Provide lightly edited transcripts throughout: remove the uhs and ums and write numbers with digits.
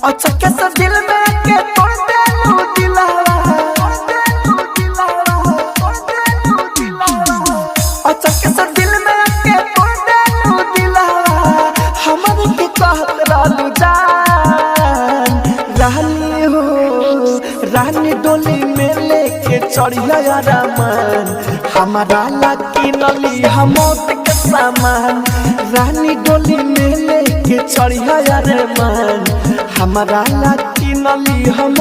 अच्छा कैसे दिल में के तोड़ दे लू दिलावा, अच्छा कैसे दिल में के तोड़ दे लू दिलावा। हमर के कहत रहलू जान रानी हो, रानी डोली में लेके चढ़िया रमन हमारा लकी नली हम के सामान। रानी डोली में लेके चढ़िया रे मन हमारा लकी नली हम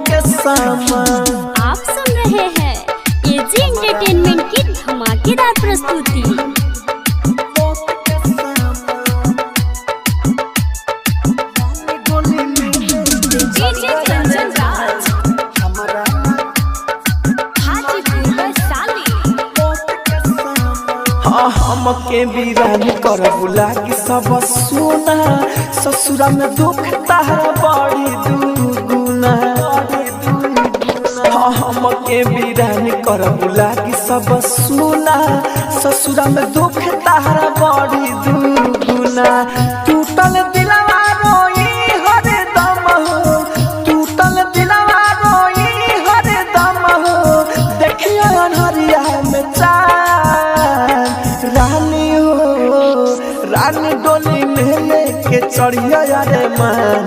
के सामान। आप सुन रहे हैं एजी एंटरटेनमेंट की धमाकेदार प्रस्तुति। डीजे कंचन राज हाजीपुर वैशाली। हमके वीरान कर बुला कि सब सुना, ससुरा में दुख तारा बड़ी दुगुना। हमके वीरान कर बुला कि सब सुना, ससुरा में दुख तारा बड़ी दुगुना। टूटल दिलवा रोई हर दम हो, टूटल दिलवा रोई हर दम हो। देखिए अनहरिया में चाँद रानी हो, रानी डोली में लेके चढ़िया रे मन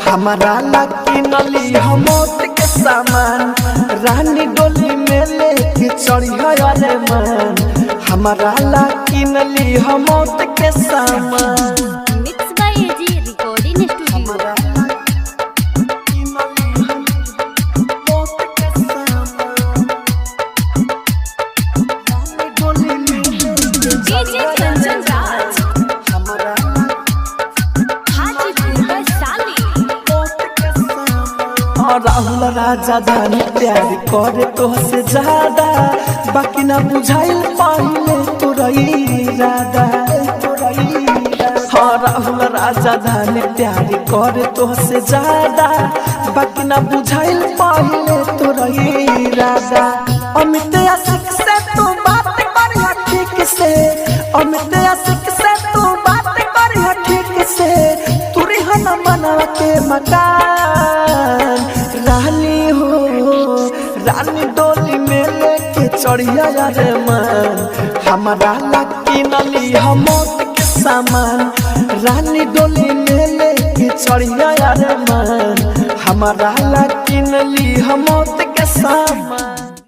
हमारा लकी नली हम के सामान। रानी डोली में लेके चढ़िया रे मन हमारा लकी नली हम के सामान। Mix by AG recording studio. DJ Kanchan Raj Hajipur Vaishali. Rahul Raja धानी प्यार करे तो से ज्यादा, बाकी ना बुझाइल पहले तोरा इरादा। हाँ राहुल राजा धानी प्यार करे तो से ज्यादा, बाकी ना बुझाइल पहले तोरा इरादा। अमित आशिक से तू बात करिया ठीक से, अमित आशिक से तू बात करिया ठीक से। तुरी हन मनवा के मकान रानी हो, रानी डोली में लेके चढ़िया रे मन हमारा लकी नली हम के सामान। रानी डोली में लेके चढ़िया रे मन हमारा लकी नली हम के सामान।